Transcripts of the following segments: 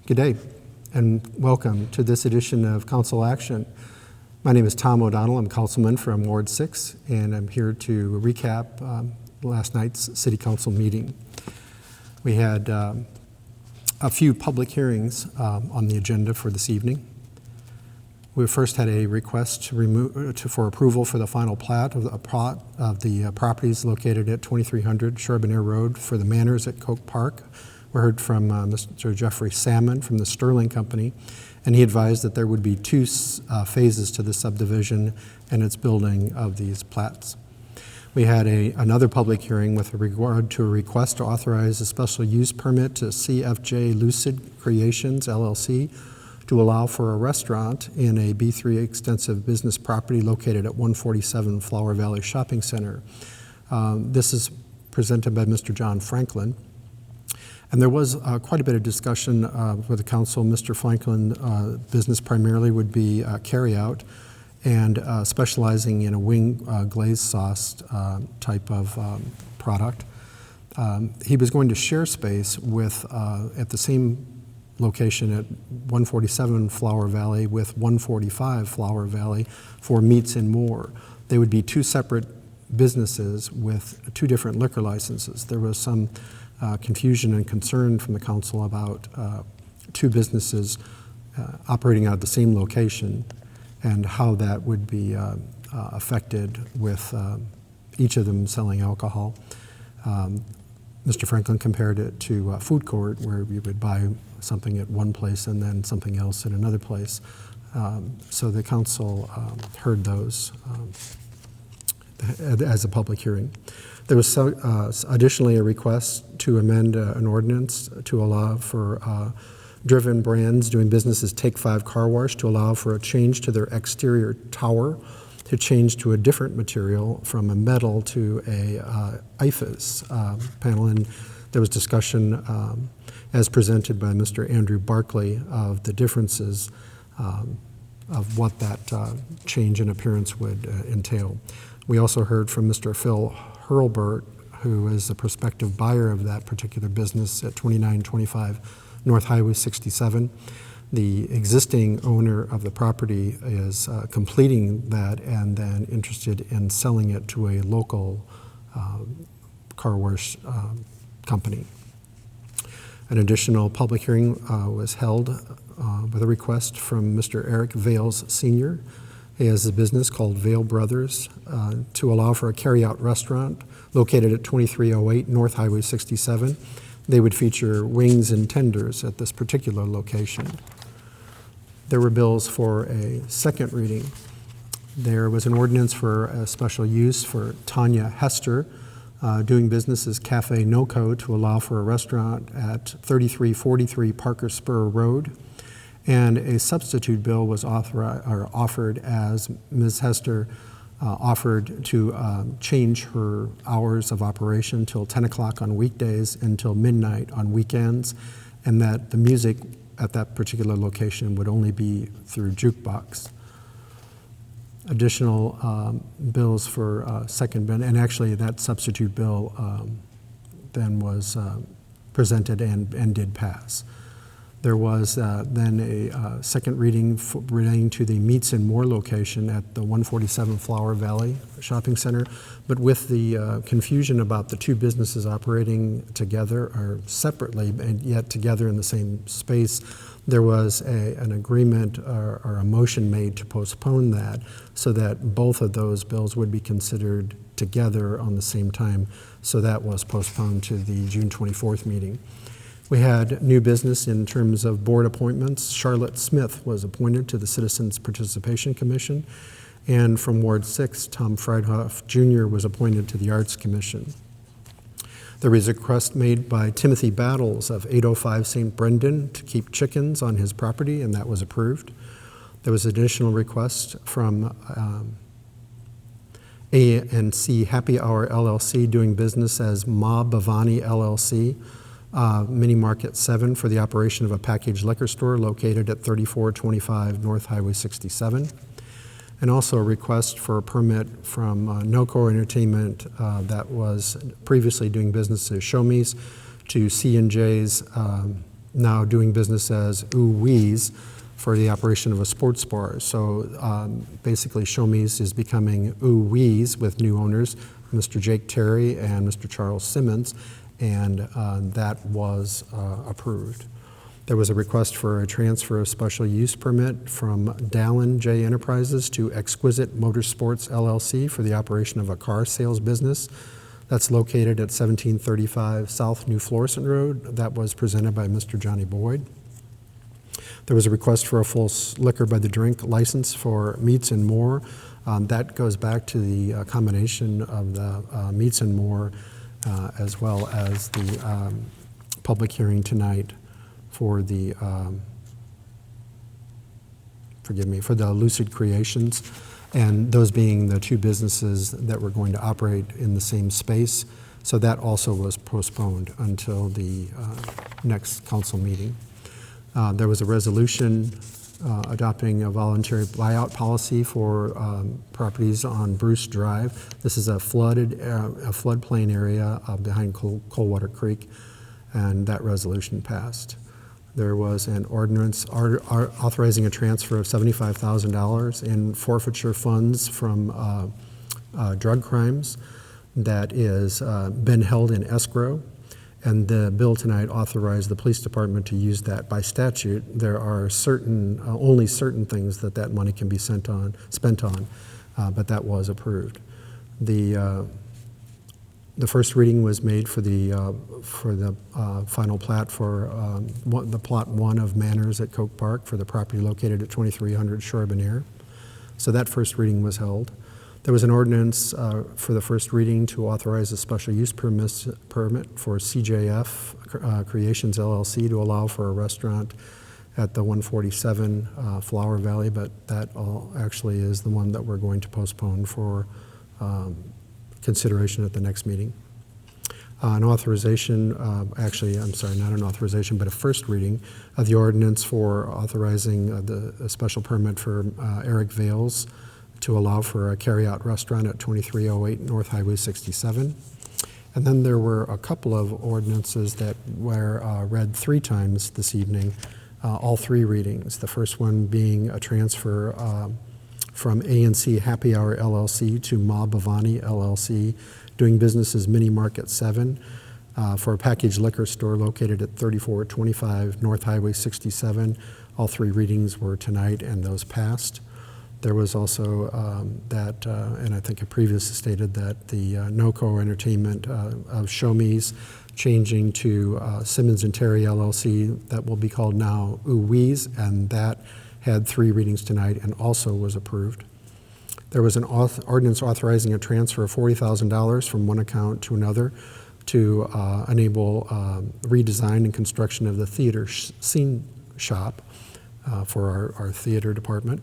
Good day, and welcome to this edition of Council Action. My name is Tom O'Donnell. I'm Councilman from Ward 6, and I'm here to recap last night's City Council meeting. We had a few public hearings on the agenda for this evening. We first had a request for approval for the final plat of the properties located at 2300 Charbonneir Road for the Manors at Coke Park. We heard from Mr. Jeffrey Salmon from the Sterling Company, and he advised that there would be two phases to the subdivision and its building of these plats. We had another public hearing with regard to a request to authorize a special use permit to CFJ Lucid Creations, LLC, to allow for a restaurant in a B3 extensive business property located at 147 Flower Valley Shopping Center. This is presented by Mr. John Franklin. And there was quite a bit of discussion with the council. Mr. Franklin business primarily would be carryout and specializing in a wing glazed sauce type of product. He was going to share space with, at the same location at 147 Flower Valley with 145 Flower Valley for meats and more. They would be two separate businesses with two different liquor licenses. There was some confusion and concern from the council about two businesses operating out of the same location and how that would be affected with each of them selling alcohol. Mr. Franklin compared it to a food court where you would buy something at one place and then something else at another place. So the council heard those as a public hearing. There was additionally a request to amend an ordinance to allow for Driven Brands doing business as Take 5 Car Wash to allow for a change to their exterior tower to change to a different material from a metal to a IFAS panel. And there was discussion as presented by Mr. Andrew Barkley of the differences of what that change in appearance would entail. We also heard from Mr. Phil Hurlbert, who is a prospective buyer of that particular business at 2925 North Highway 67. The existing owner of the property is completing that and then interested in selling it to a local car wash company. An additional public hearing was held with a request from Mr. Eric Vales Sr. He has a business called Vale Brothers to allow for a carry-out restaurant located at 2308 North Highway 67. They would feature wings and tenders at this particular location. There were bills for a second reading. There was an ordinance for a special use for Tanya Hester doing business as Cafe NoCo to allow for a restaurant at 3343 Parker Spur Road. And a substitute bill was offered as Ms. Hester offered to change her hours of operation till 10 o'clock on weekdays until midnight on weekends, and that the music at that particular location would only be through jukebox. Additional bills for second, and actually that substitute bill then was presented and did pass. There was then a second reading relating to the Meats and More location at the 147 Flower Valley Shopping Center, but with the confusion about the two businesses operating together or separately and yet together in the same space, there was an agreement or a motion made to postpone that so that both of those bills would be considered together on the same time. So that was postponed to the June 24th meeting. We had new business in terms of board appointments. Charlotte Smith was appointed to the Citizens Participation Commission, and from Ward 6, Tom Friedhoff Jr. was appointed to the Arts Commission. There was a request made by Timothy Battles of 805 St. Brendan to keep chickens on his property, and that was approved. There was an additional request from A&C Happy Hour LLC doing business as Ma Bhavani LLC, Mini Market 7 for the operation of a packaged liquor store located at 3425 North Highway 67. And also a request for a permit from NoCo Entertainment that was previously doing business as Show Me's to C&J's now doing business as Ooh Wee's for the operation of a sports bar. So basically, Show Me's is becoming Ooh Wee's with new owners, Mr. Jake Terry and Mr. Charles Simmons, and that was approved. There was a request for a transfer of special use permit from Dallin J. Enterprises to Exquisite Motorsports LLC for the operation of a car sales business. That's located at 1735 South New Florissant Road. That was presented by Mr. Johnny Boyd. There was a request for a full liquor by the drink license for Meats and More. That goes back to the combination of the Meats and More as well as the public hearing tonight for the, for the Lucid Creations, and those being the two businesses that were going to operate in the same space. So that also was postponed until the next council meeting. There was a resolution adopting a voluntary buyout policy for properties on Bruce Drive. This is a floodplain area behind Coldwater Creek, and that resolution passed. There was an ordinance authorizing a transfer of $75,000 in forfeiture funds from drug crimes that is been held in escrow. And the bill tonight authorized the police department to use that. By statute, there are only certain things that money can be spent on, but that was approved. The first reading was made for the final plat for the plot 1 of Manors at Coke Park for the property located at 2300 Shore Bonaire. So that first reading was held. There was an ordinance for the first reading to authorize a special use permit for CJF Creations LLC to allow for a restaurant at the 147 Flower Valley, but that actually is the one that we're going to postpone for consideration at the next meeting. An authorization, I'm sorry, not an authorization, but a first reading of the ordinance for authorizing a special permit for Eric Vales to allow for a carry-out restaurant at 2308 North Highway 67. And then there were a couple of ordinances that were read 3 times this evening, all 3 readings. The first one being a transfer from A&C Happy Hour LLC to Ma Bhavani LLC, doing business as Mini Market 7 for a packaged liquor store located at 3425 North Highway 67. All 3 readings were tonight, and those passed. There was also and I think I previously stated that the NOCO Entertainment of Show Me's changing to Simmons and Terry LLC, that will be called now Ooh Wee's, and that had 3 readings tonight and also was approved. There was an ordinance authorizing a transfer of $40,000 from one account to another to enable redesign and construction of the theater scene shop for our theater department.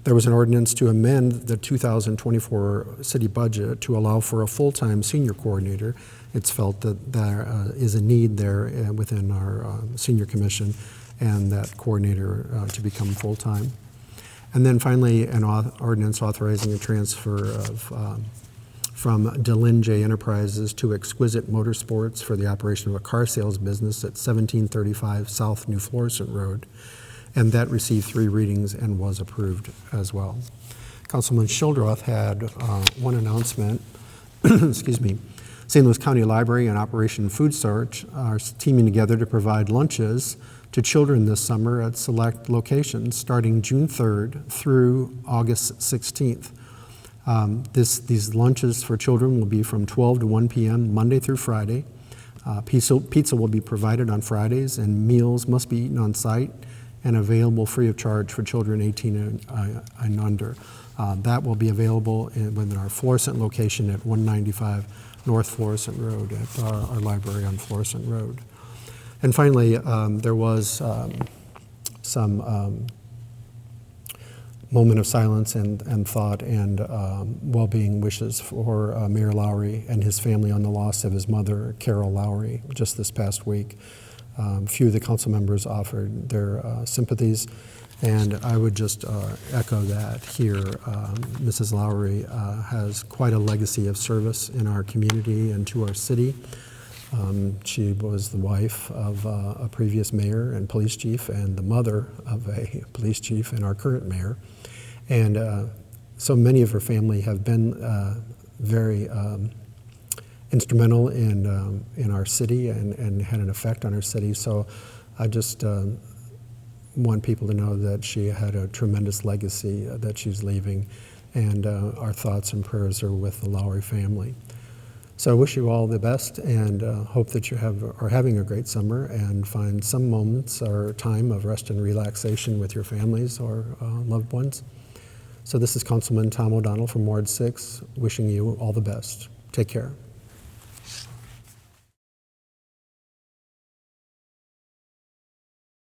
There was an ordinance to amend the 2024 city budget to allow for a full-time senior coordinator. It's felt that there is a need there within our senior commission, and that coordinator to become full-time. And then finally, an ordinance authorizing a transfer of from Dallin J. Enterprises to Exquisite Motorsports for the operation of a car sales business at 1735 South New Florissant Road. And that received 3 readings and was approved as well. Councilman Shildroth had one announcement. Excuse me. St. Louis County Library and Operation Food Search are teaming together to provide lunches to children this summer at select locations starting June 3rd through August 16th. These lunches for children will be from 12 to 1 p.m. Monday through Friday. Pizza will be provided on Fridays, and meals must be eaten on site and available free of charge for children 18 and under. That will be available within our Florissant location at 195 North Florissant Road at our library on Florissant Road. And finally, there was some moment of silence and thought and well-being wishes for Mayor Lowry and his family on the loss of his mother, Carol Lowry, just this past week. Few of the council members offered their sympathies, and I would just echo that here. Mrs. Lowry has quite a legacy of service in our community and to our city, She was the wife of a previous mayor and police chief and the mother of a police chief and our current mayor. And so many of her family have been very instrumental in our city and had an effect on our city. So I just want people to know that she had a tremendous legacy that she's leaving, and our thoughts and prayers are with the Lowry family. So I wish you all the best, and hope that you are having a great summer and find some moments or time of rest and relaxation with your families or loved ones. So this is Councilman Tom O'Donnell from Ward 6, wishing you all the best. Take care.